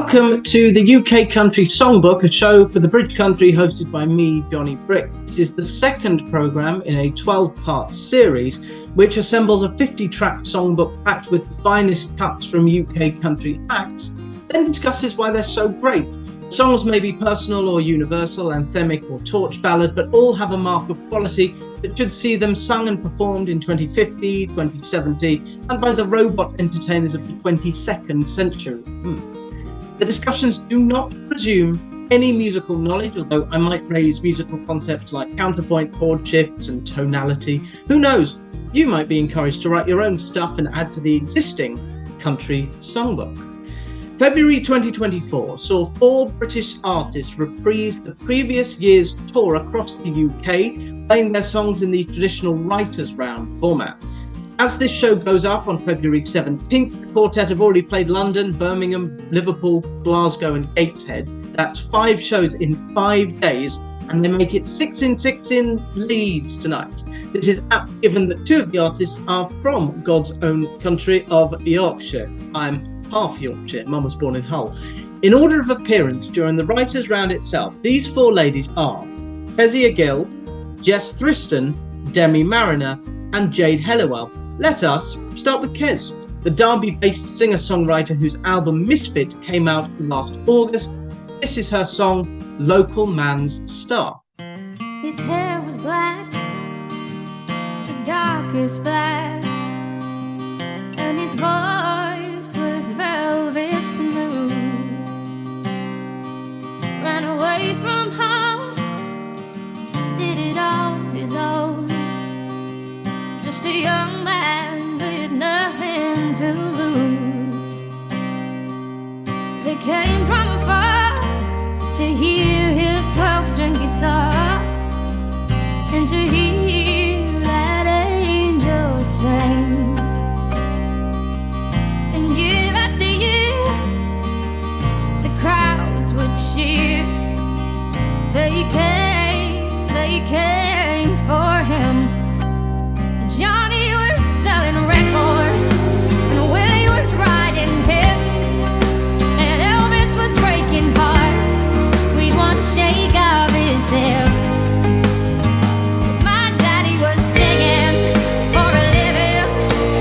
Welcome to the UK Country Songbook, a show for the British country hosted by me, Jonny Brick. This is the second programme in a 12-part series which assembles a 50-track songbook packed with the finest cuts from UK country acts, then discusses why they're so great. Songs may be personal or universal, anthemic or torch ballad, but all have a mark of quality that should see them sung and performed in 2050, 2070, and by the robot entertainers of the 22nd century. The discussions do not presume any musical knowledge, although I might raise musical concepts like counterpoint, chord shifts and tonality. Who knows? You might be encouraged to write your own stuff and add to the existing country songbook. February 2024 saw 4 British artists reprise the previous year's tour across the UK, playing their songs in the traditional Writers' Round format. As this show goes up on February 17th, the quartet have already played London, Birmingham, Liverpool, Glasgow and Gateshead. That's 5 shows in 5 days, and they make it 6 in Leeds tonight. This is apt given that 2 of the artists are from God's own country of Yorkshire. I'm half Yorkshire, Mum was born in Hull. In order of appearance during the Writers' Round itself, these 4 ladies are Kezia Gill, Jess Thriston, Demi Mariner and Jade Helliwell. Let us start with Kez, the Derby-based singer-songwriter whose album Misfit came out last August. This is her song, Local Man's Star. His hair was black, the darkest black, and his voice was velvet smooth. Ran away from home, did it on his own. Just a young man with nothing to lose. They came from afar to hear his 12-string guitar and to hear that angel sing. And year after year, the crowds would cheer. They came for him. Johnny was selling records, and Willie was writing hits, and Elvis was breaking hearts with one shake of his hips. My daddy was singing for a living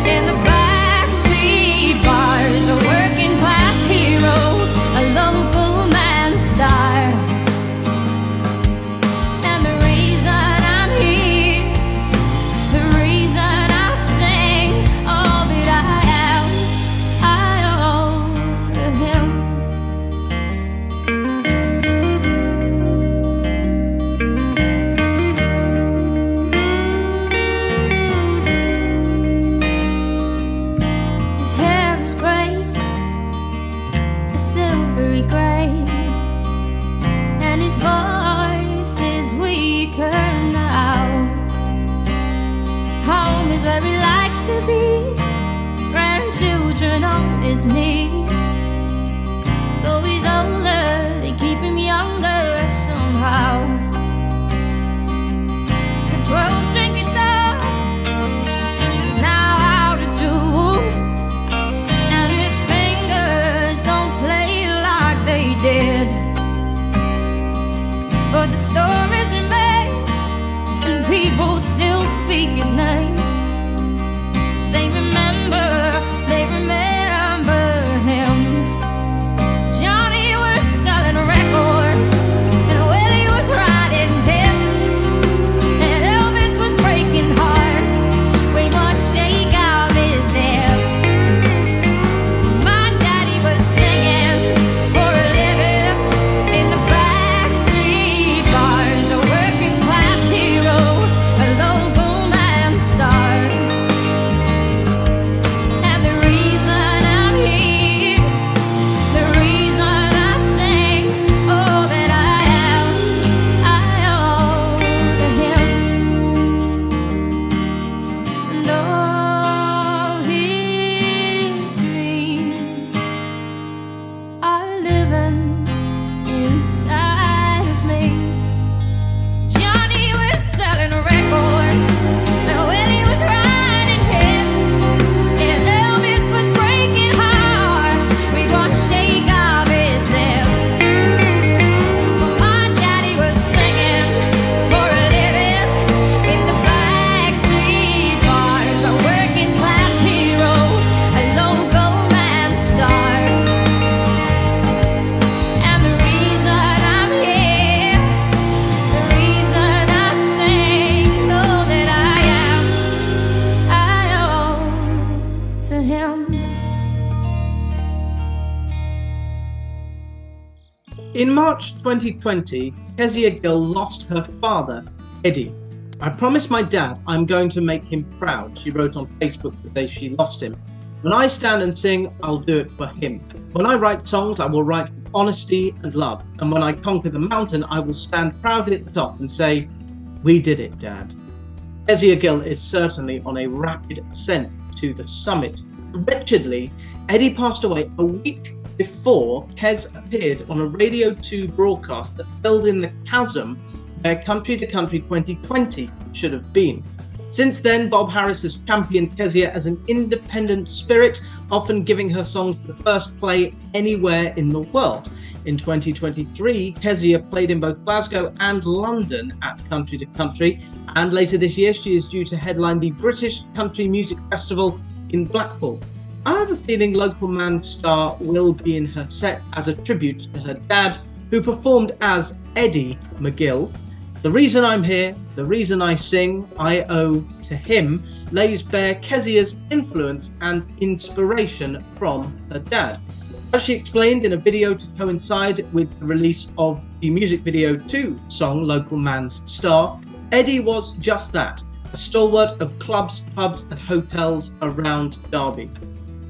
in the backstreet bars, a working class hero, a local man star. And the reason I'm here, the reason I sing all that I am, I owe to him. His hair is grey, a silvery grey, and his voice is weaker now. Home is where he likes to be, grandchildren on his knee. Though he's older, they keep him younger somehow. The 12-string guitar is now out of tune, and his fingers don't play like they did. But the stories remain, and people still speak his name. They remember him. Johnny was selling records, and Willie was writing hits, and Elvis was breaking hearts with one shake of his hips. My daddy was singing for a living in the backstreet bars, a working class hero, a local man star. And the reason In March 2020, Kezia Gill lost her father, Eddie. "I promised my dad I'm going to make him proud," she wrote on Facebook the day she lost him. "When I stand and sing, I'll do it for him. When I write songs, I will write with honesty and love. And when I conquer the mountain, I will stand proudly at the top and say, 'We did it, Dad.'" Kezia Gill is certainly on a rapid ascent to the summit. Wretchedly, Eddie passed away a week before Kez appeared on a Radio 2 broadcast that filled in the chasm where Country to Country 2020 should have been. Since then, Bob Harris has championed Kezia as an independent spirit, often giving her songs the first play anywhere in the world. In 2023, Kezia played in both Glasgow and London at Country to Country, and later this year she is due to headline the British Country Music Festival in Blackpool. I have a feeling Local Man Star will be in her set as a tribute to her dad, who performed as Eddie McGill. "The reason I'm here, the reason I sing, I owe to him," lays bare Kezia's influence and inspiration from her dad. As she explained in a video to coincide with the release of the music video to song Local Man's Star, Eddie was just that, a stalwart of clubs, pubs and hotels around Derby.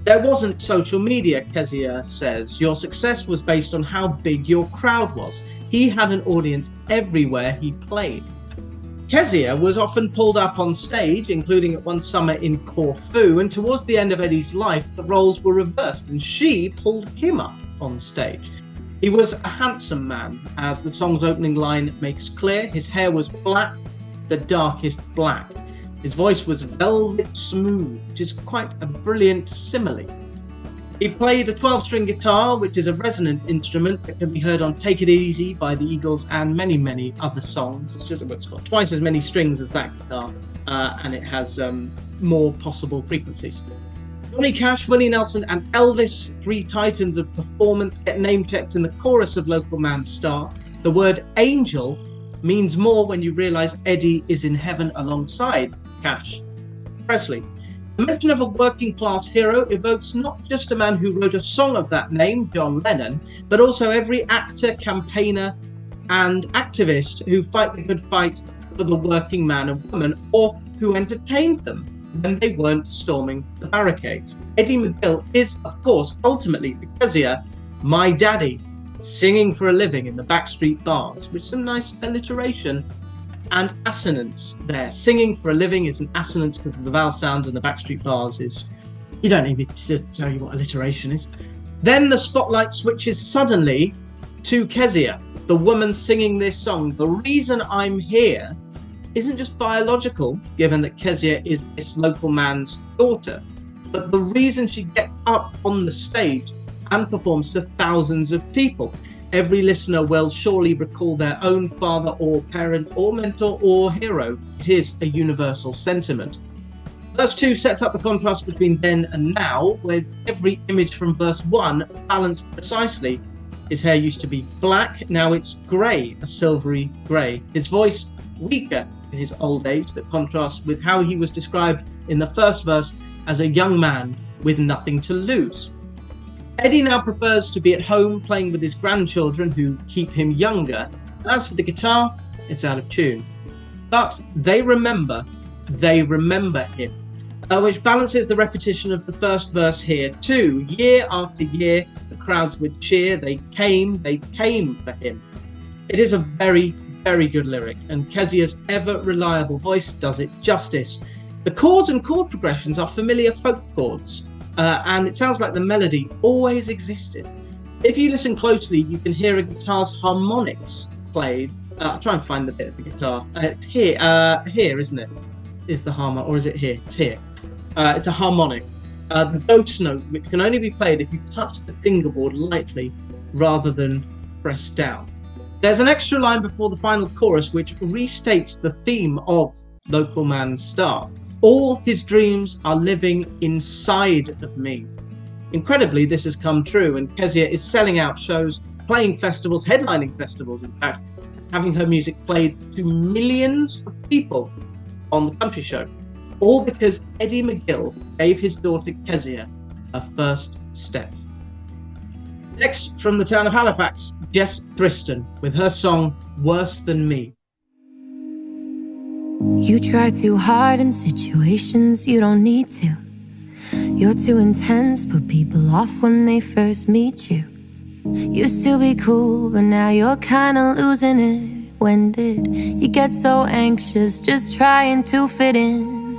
"There wasn't social media," Kezia says. "Your success was based on how big your crowd was. He had an audience everywhere he played." Kezia was often pulled up on stage, including at one summer in Corfu, and towards the end of Eddie's life, the roles were reversed and she pulled him up on stage. He was a handsome man, as the song's opening line makes clear. His hair was black, the darkest black. His voice was velvet smooth, which is quite a brilliant simile. He played a 12-string guitar, which is a resonant instrument that can be heard on Take It Easy by the Eagles and many, many other songs. It's got twice as many strings as that guitar, and it has more possible frequencies. Johnny Cash, Willie Nelson and Elvis, three titans of performance, get name-checked in the chorus of Local Man Star. The word angel means more when you realise Eddie is in heaven alongside Cash. Presley. The mention of a working-class hero evokes not just a man who wrote a song of that name, John Lennon, but also every actor, campaigner and activist who fight the good fight for the working man and woman, or who entertained them when they weren't storming the barricades. Eddie McGill is, of course, ultimately to Kezia, my daddy, singing for a living in the backstreet bars, with some nice alliteration and assonance there. Singing for a living is an assonance because of the vowel sound, and the backstreet bars is, you don't need me to tell you what alliteration is. Then the spotlight switches suddenly to Kezia, the woman singing this song. The reason I'm here isn't just biological, given that Kezia is this local man's daughter, but the reason she gets up on the stage and performs to thousands of people. Every listener will surely recall their own father or parent or mentor or hero. It is a universal sentiment. Verse 2 sets up the contrast between then and now, with every image from verse 1 balanced precisely. His hair used to be black, now it's grey, a silvery grey. His voice weaker in his old age, that contrasts with how he was described in the first verse as a young man with nothing to lose. Eddie now prefers to be at home playing with his grandchildren who keep him younger. As for the guitar, it's out of tune. But they remember him, which balances the repetition of the first verse here too. Year after year, the crowds would cheer. They came for him. It is a very, very good lyric, and Kezia's ever-reliable voice does it justice. The chords and chord progressions are familiar folk chords. And it sounds like the melody always existed. If you listen closely, you can hear a guitar's harmonics played. I'll try and find the bit of the guitar. It's here, isn't it? Is the harmonic, or is it here? It's here. It's a harmonic. The ghost note, which can only be played if you touch the fingerboard lightly rather than press down. There's an extra line before the final chorus which restates the theme of Local Man Star. All his dreams are living inside of me. Incredibly, this has come true, and Kezia is selling out shows, playing festivals, headlining festivals, in fact, having her music played to millions of people on the country show. All because Eddie McGill gave his daughter Kezia her first step. Next, from the town of Halifax, Jess Thriston with her song Worse Than Me. You try too hard in situations you don't need to. You're too intense, put people off when they first meet you. Used to be cool, but now you're kinda losing it. When did you get so anxious, just trying to fit in?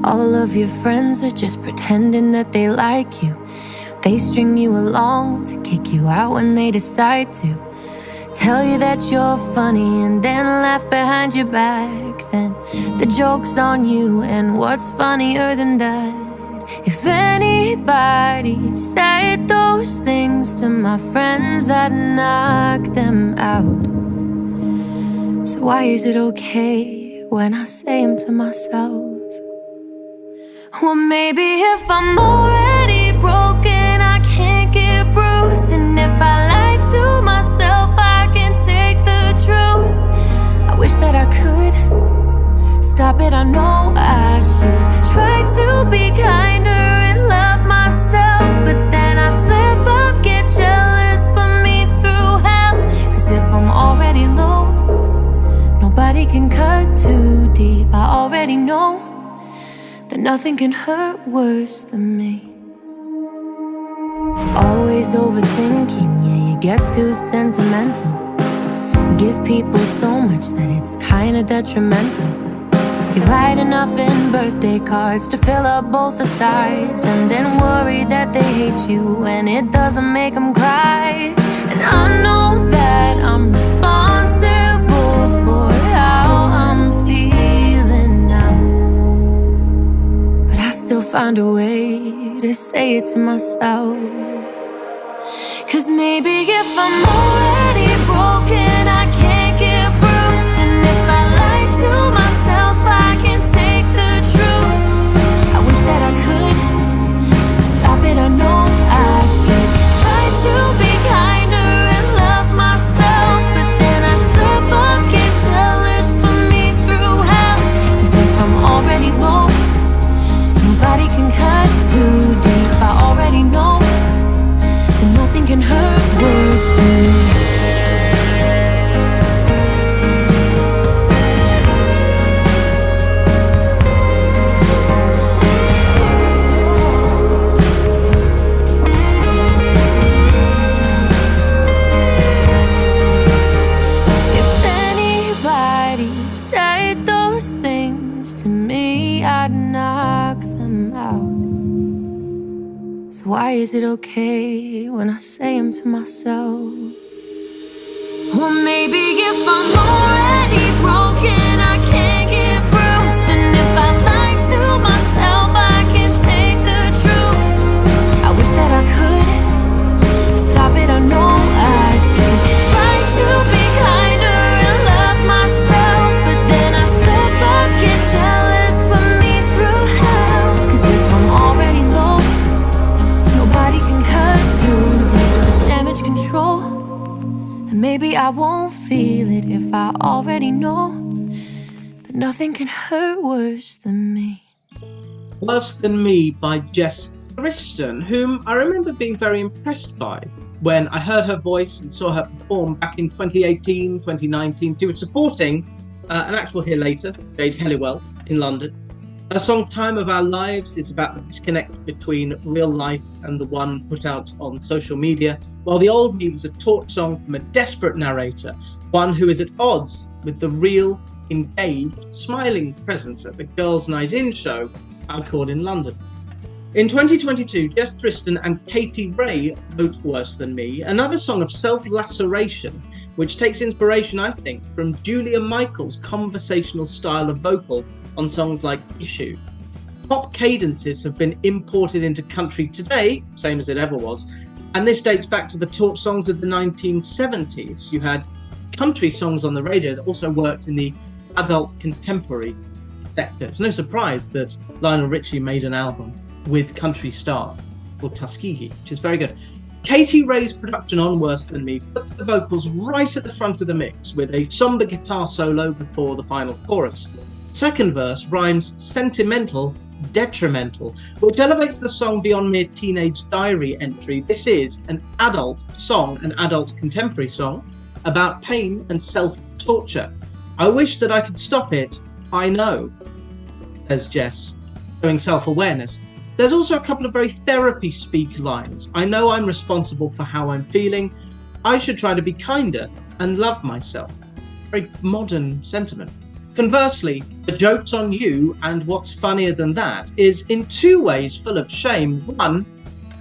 All of your friends are just pretending that they like you. They string you along to kick you out when they decide to. Tell you that you're funny and then laugh behind your back. Then the joke's on you, and what's funnier than that? If anybody said those things to my friends, I'd knock them out. So why is it okay when I say them to myself? Well, maybe if I'm already broken, I can't get bruised. And if I lie to myself, I can take the truth. I wish that I could stop it, I know I should try to be kinder and love myself. But then I slip up, get jealous, put me through hell. Cause if I'm already low, nobody can cut too deep. I already know that nothing can hurt worse than me. Always overthinking, yeah, you get too sentimental. Give people so much that it's kinda detrimental. You write enough in birthday cards to fill up both the sides, and then worry that they hate you and it doesn't make them cry. And I know that I'm responsible for how I'm feeling now, but I still find a way to say it to myself. Cause maybe if I'm already broken, I can't get bruised. And if I lie to myself, I can take the truth. I wish that I could stop it, I know I should try to be kinder and love myself. But then I slip up, get jealous, put me through hell. Cause if I'm already low, nobody can cut too deep. I already know that nothing can hurt worse than me. If anybody said those things to me, I'd knock them out. So why is it okay when I say them to myself? Or maybe if I'm already broken, I can't get bruised. And if I lie to myself, I can take the truth. I wish that I could stop it, I know I should try to be kinder and love myself. But then I slip up, get jealous, put me through hell. Cause if I'm already low, nobody can cut too deep. It's damage control, and maybe I won't feel it if I already know that nothing can hurt worse than me. Worse Than Me by Jess Thriston, whom I remember being very impressed by when I heard her voice and saw her perform back in 2018, 2019. She was supporting an actual Here Later, Jade Helliwell, in London. Her song Time of Our Lives is about the disconnect between real life and the one put out on social media, while The Old Me was a torch song from a desperate narrator, one who is at odds with the real, engaged, smiling presence at the Girls' Night In show I called in London. In 2022, Jess Thriston and Katie Ray wrote Worse Than Me, another song of self-laceration, which takes inspiration, I think, from Julia Michaels' conversational style of vocal on songs like Issue. Pop cadences have been imported into country today, same as it ever was, and this dates back to the torch songs of the 1970s. You had country songs on the radio that also worked in the adult contemporary sector. It's no surprise that Lionel Richie made an album with country stars called Tuskegee, which is very good. Katie Ray's production on Worse Than Me puts the vocals right at the front of the mix with a somber guitar solo before the final chorus. Second verse rhymes sentimental detrimental, which elevates the song beyond mere teenage diary entry. This is an adult song, an adult contemporary song about pain and self-torture. I wish that I could stop it, I know, says Jess, showing self-awareness. There's also a couple of very therapy-speak lines. I know I'm responsible for how I'm feeling. I should try to be kinder and love myself. Very modern sentiment. Conversely, the joke's on you, and what's funnier than that is in two ways full of shame. One,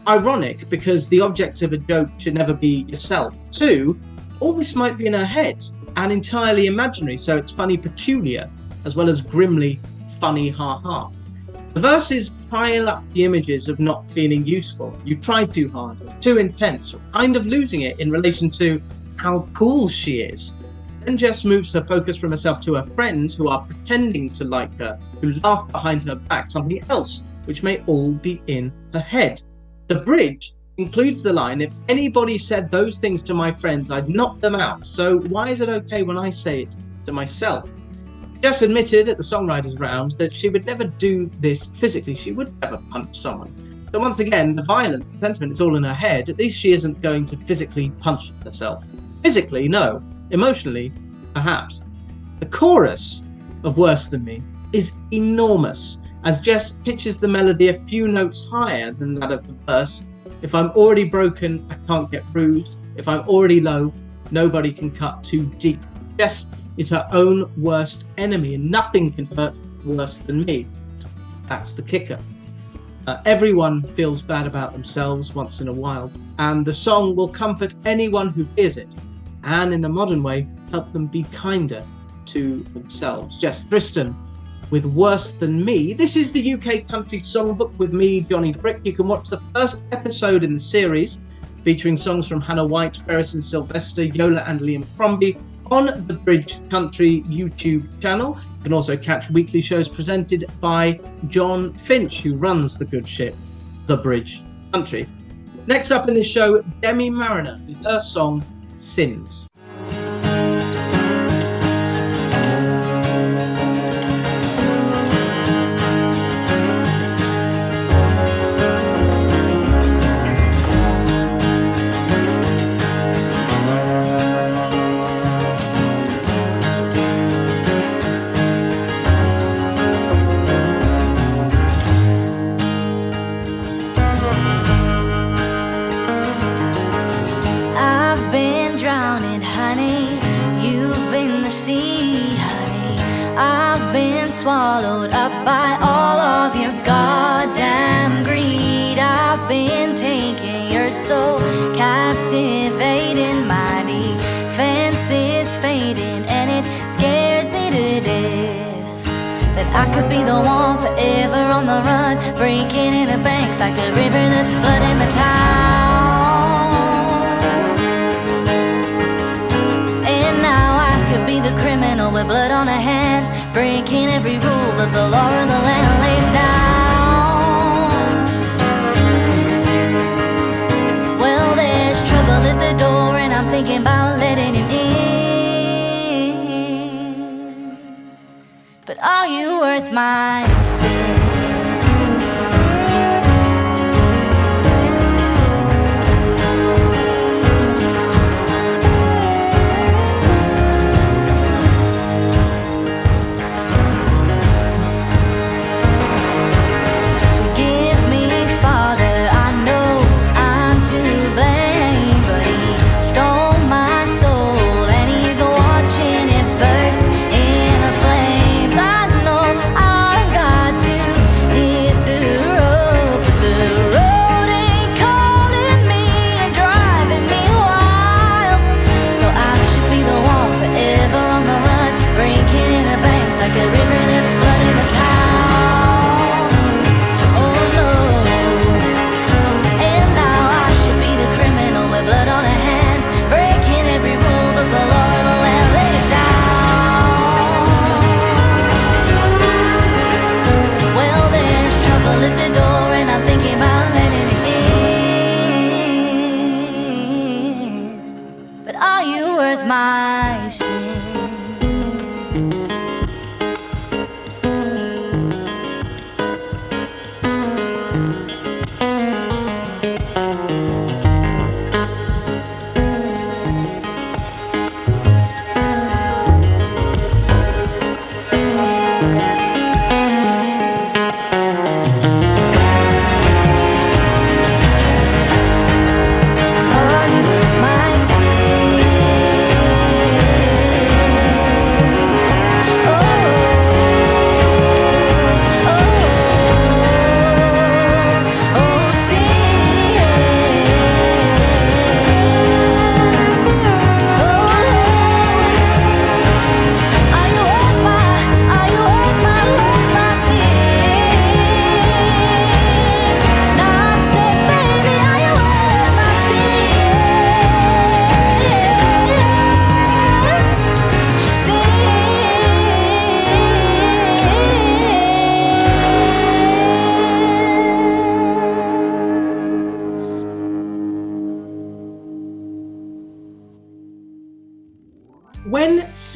ironic, because the object of a joke should never be yourself. Two, all this might be in her head and entirely imaginary, so it's funny peculiar, as well as grimly funny ha-ha. The verses pile up the images of not feeling useful. You tried too hard, too intense, kind of losing it in relation to how cool she is. Then Jess moves her focus from herself to her friends who are pretending to like her, who laugh behind her back, something else which may all be in her head. The bridge includes the line, if anybody said those things to my friends, I'd knock them out. So why is it okay when I say it to myself? Jess admitted at the songwriters' rounds that she would never do this physically. She would never punch someone. So once again, the violence, the sentiment is all in her head. At least she isn't going to physically punch herself. Physically, no. Emotionally, perhaps. The chorus of Worse Than Me is enormous, as Jess pitches the melody a few notes higher than that of the verse. If I'm already broken, I can't get bruised. If I'm already low, nobody can cut too deep. Jess is her own worst enemy, and nothing can hurt worse than me. That's the kicker. Everyone feels bad about themselves once in a while, and the song will comfort anyone who hears it, and in the modern way, help them be kinder to themselves. Jess Thriston with Worse Than Me. This is the UK Country Songbook with me, Jonny Brick. You can watch the first episode in the series, featuring songs from Hannah White, Ferris and Sylvester, Yola and Liam Crombie, on the Bridge Country YouTube channel. You can also catch weekly shows presented by John Finch, who runs the good ship, The Bridge Country. Next up in this show, Demi Mariner with her song, Sins. Swallowed up by all of your goddamn greed. I've been taking your soul, captivating my defense is fading, and it scares me to death that I could be the one forever on the run, breaking into banks like a river that's flooding the town. And now I could be the criminal with blood on her hands, breaking every rule that the law of the land lays down. Well, there's trouble at the door, and I'm thinking about letting it in. But are you worth my sin?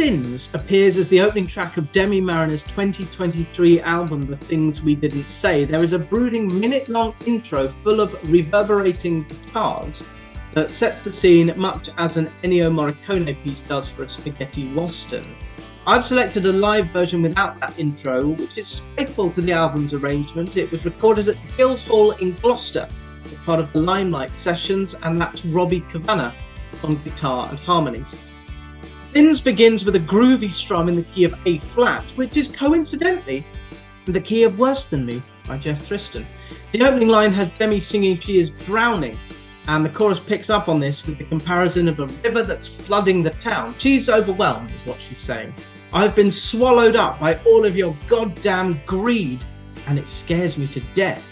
Sins appears as the opening track of Demi Marina's 2023 album, The Things We Didn't Say. There is a brooding minute-long intro full of reverberating guitars that sets the scene much as an Ennio Morricone piece does for a spaghetti western. I've selected a live version without that intro, which is faithful to the album's arrangement. It was recorded at the Guildhall in Gloucester as part of the Limelight sessions, and that's Robbie Cavanagh on guitar and harmonies. Sins begins with a groovy strum in the key of A flat, which is coincidentally the key of Worse Than Me by Jess Tristan. The opening line has Demi singing she is drowning, and the chorus picks up on this with the comparison of a river that's flooding the town. She's overwhelmed, is what she's saying. I've been swallowed up by all of your goddamn greed, and it scares me to death.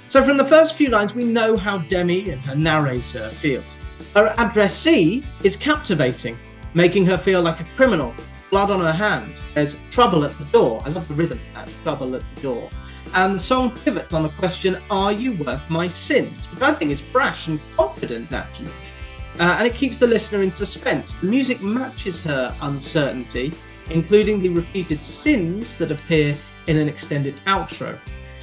So from the first few lines, we know how Demi and her narrator feels. Her addressee is captivating, making her feel like a criminal, blood on her hands. There's trouble at the door. I love the rhythm of that, trouble at the door. And the song pivots on the question, are you worth my sins? Which I think is brash and confident, actually. And it keeps the listener in suspense. The music matches her uncertainty, including the repeated sins that appear in an extended outro.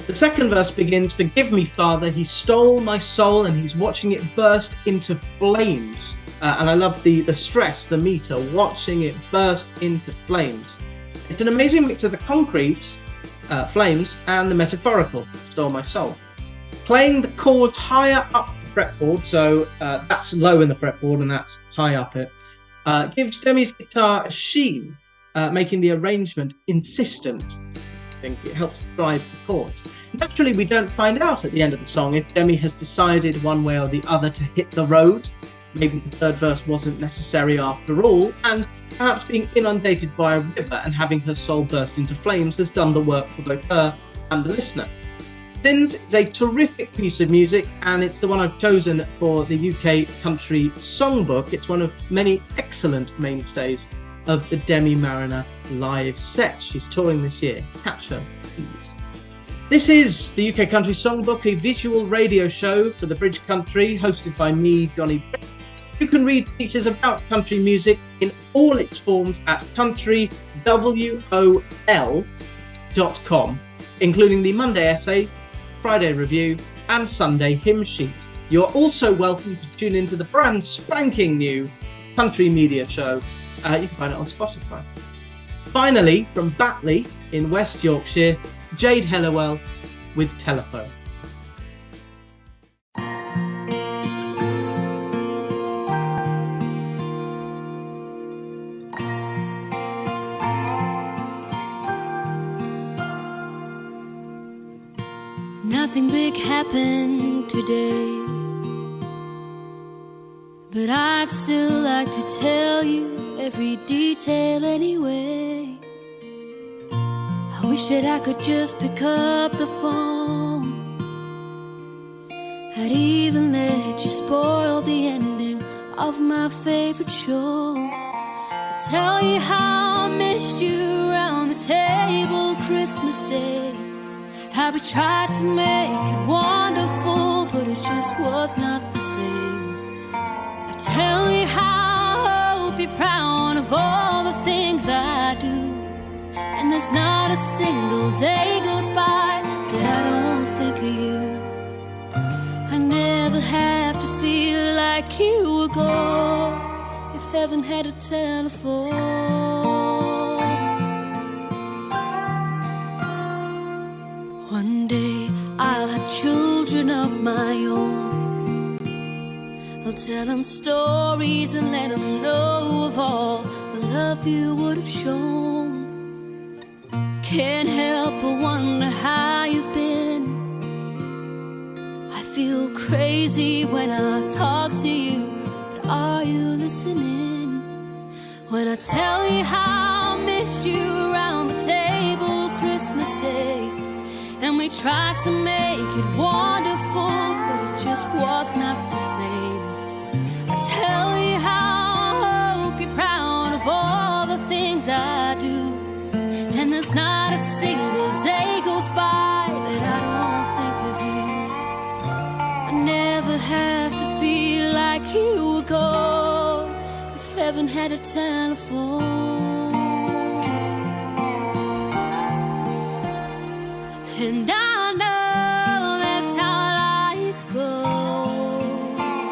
The second verse begins, forgive me, Father, he stole my soul and he's watching it burst into flames. And I love the stress, the meter, watching it burst into flames. It's an amazing mix of the concrete, flames, and the metaphorical, stole my soul. Playing the chords higher up the fretboard, so that's low in the fretboard and that's high up it, gives Demi's guitar a sheen, making the arrangement insistent. I think it helps drive the chords. Naturally, we don't find out at the end of the song if Demi has decided one way or the other to hit the road. Maybe the third verse wasn't necessary after all, and perhaps being inundated by a river and having her soul burst into flames has done the work for both her and the listener. Sins is a terrific piece of music, and it's the one I've chosen for the UK Country Songbook. It's one of many excellent mainstays of the Demi Marina live set. She's touring this year. Catch her, please. This is the UK Country Songbook, a visual radio show for the Bridge Country, hosted by me, Jonny Brick. You can read pieces about country music in all its forms at countrywol.com, including the Monday essay, Friday review, and Sunday hymn sheet. You're also welcome to tune into the brand spanking new Country Media Show. You can find it on Spotify. Finally, from Batley in West Yorkshire, Jade Hellowell with Telephone. Nothing big happened today, but I'd still like to tell you every detail anyway. I wish that I could just pick up the phone. I'd even let you spoil the ending of my favorite show. I'd tell you how I missed you around the table Christmas Day. How we tried to make it wonderful, but it just was not the same. I tell you how I hope you're proud of all the things I do, and there's not a single day goes by that I don't think of you. I never have to feel like you were gone if heaven had a telephone. One day I'll have children of my own. I'll tell them stories and let them know of all the love you would have shown. Can't help but wonder how you've been. I feel crazy when I talk to you, but are you listening? When I tell you how I miss you around the table Christmas Day, and we tried to make it wonderful, but it just was not the same. I tell you how I hope you're proud of all the things I do, and there's not a single day goes by that I don't think of you. I never have to feel like you were gone if heaven had a telephone. and I know that's how life goes.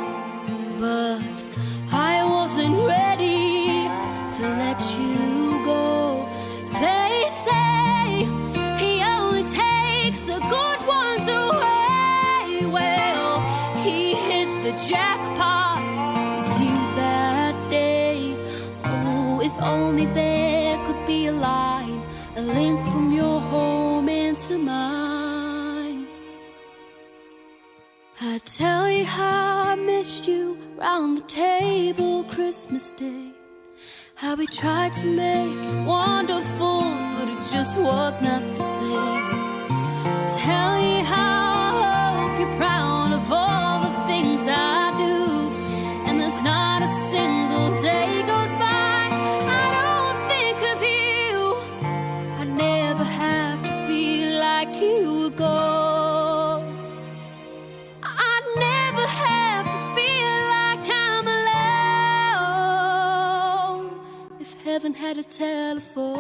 But I wasn't ready to let you go. They say he only takes the good ones away. Well, he hit the jackpot with you that day. Oh, if only there could be a line, a link from your home into mine. I tell you how I missed you round the table Christmas Day. How we tried to make it wonderful, but it just was not the same. I tell you how I hope you're proud of all the things I do, and there's not a single day goes by I don't think of you. I never have to feel like you were gone. I'd never have to feel like I'm alone if heaven had a telephone.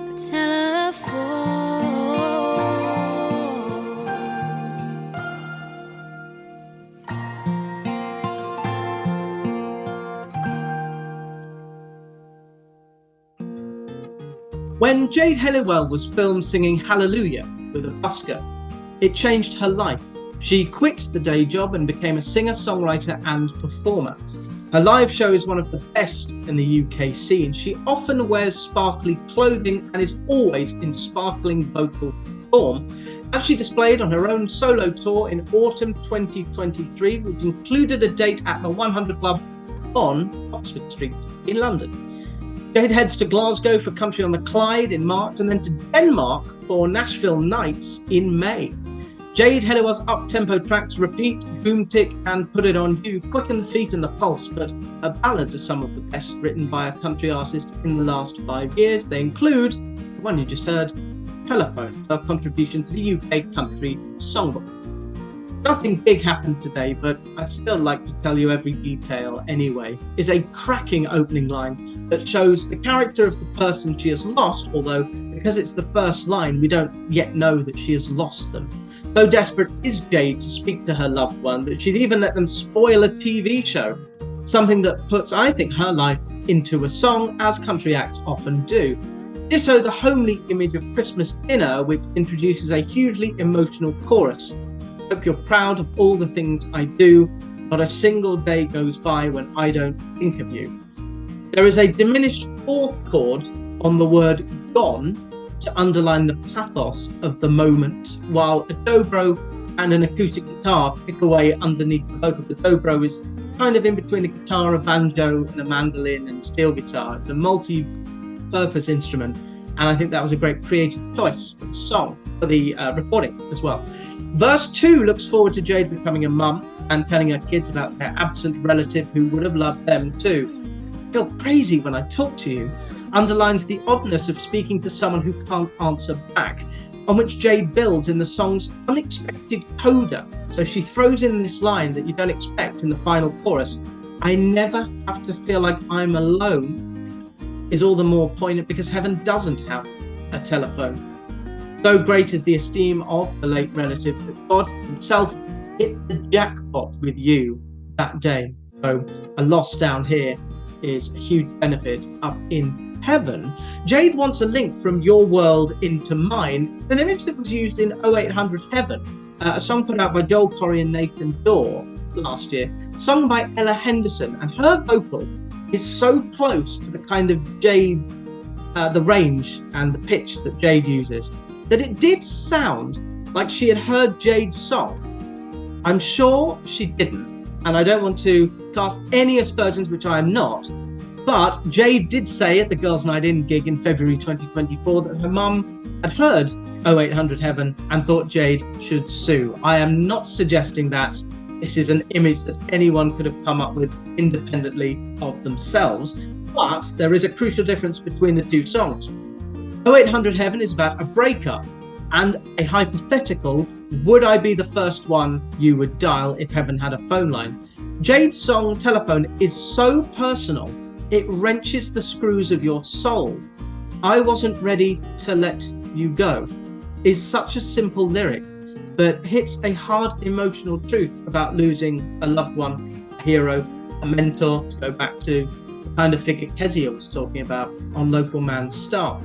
A telephone. When Jade Helliwell was filmed singing Hallelujah with a busker, it changed her life. She quit the day job and became a singer, songwriter and performer. Her live show is one of the best in the UK scene. She often wears sparkly clothing and is always in sparkling vocal form, as she displayed on her own solo tour in autumn 2023, which included a date at the 100 Club on Oxford Street in London. Jade heads to Glasgow for Country on the Clyde in March and then to Denmark for Nashville Nights in May. Jade Helliwell's up-tempo tracks Repeat, Boomtic and Put It On You quicken the feet and the pulse, but her ballads are some of the best written by a country artist in the last 5 years. They include the one you just heard, Telephone, her contribution to the UK Country Songbook. Nothing big happened today, but I'd still like to tell you every detail anyway. Is a cracking opening line that shows the character of the person she has lost, although because it's the first line, we don't yet know that she has lost them. So desperate is Jade to speak to her loved one that she'd even let them spoil a TV show. Something that puts, I think, her life into a song, as country acts often do. Ditto the homely image of Christmas dinner, which introduces a hugely emotional chorus. Hope you're proud of all the things I do. Not a single day goes by when I don't think of you. There is a diminished fourth chord on the word gone to underline the pathos of the moment, while a dobro and an acoustic guitar pick away underneath the vocal. The dobro is kind of in between a guitar, a banjo, and a mandolin and steel guitar. It's a multi-purpose instrument, and I think that was a great creative choice for the song, for the recording as well. Verse 2 looks forward to Jade becoming a mum and telling her kids about their absent relative who would have loved them too. I feel crazy when I talk to you underlines the oddness of speaking to someone who can't answer back, on which Jade builds in the song's unexpected coda. So she throws in this line that you don't expect in the final chorus. I never have to feel like I'm alone is all the more poignant because heaven doesn't have a telephone. So great is the esteem of the late relative that God himself hit the jackpot with you that day. So a loss down here is a huge benefit up in heaven. Jade wants a link from your world into mine. It's an image that was used in 0800 Heaven, a song put out by Joel Corey and Nathan Dorr last year, sung by Ella Henderson, and her vocal is so close to the kind of Jade, the range and the pitch that Jade uses, that it did sound like she had heard Jade's song. I'm sure she didn't, and I don't want to cast any aspersions, which I am not, but Jade did say at the Girls' Night In gig in February 2024 that her mum had heard 0800 Heaven and thought Jade should sue. I am not suggesting that this is an image that anyone could have come up with independently of themselves, but there is a crucial difference between the two songs. 0800 Heaven is about a breakup and a hypothetical, would I be the first one you would dial if heaven had a phone line? Jade's song Telephone is so personal, it wrenches the screws of your soul. I wasn't ready to let you go is such a simple lyric, but hits a hard emotional truth about losing a loved one, a hero, a mentor, to go back to the kind of figure Kezia was talking about on Local Man's Star.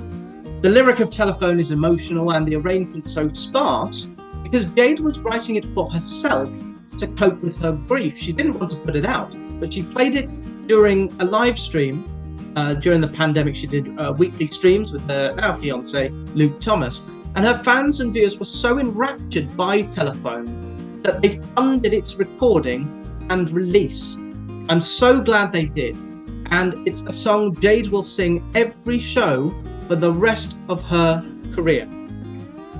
The lyric of Telephone is emotional and the arrangement so sparse because Jade was writing it for herself to cope with her grief. She didn't want to put it out, but she played it during a live stream. During the pandemic, she did weekly streams with her now fiance, Luke Thomas. And her fans and viewers were so enraptured by Telephone that they funded its recording and release. I'm so glad they did. And it's a song Jade will sing every show for the rest of her career.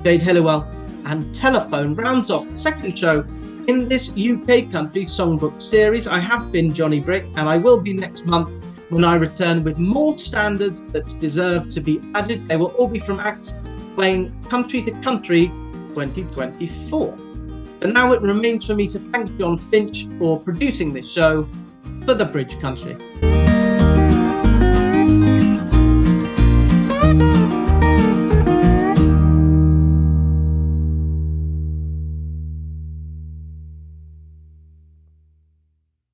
Jade Helliwell and Telephone rounds off the second show in this UK Country Songbook series. I have been Jonny Brick, and I will be next month when I return with more standards that deserve to be added. They will all be from acts playing Country to Country 2024. And now it remains for me to thank John Finch for producing this show for the Bridge Country.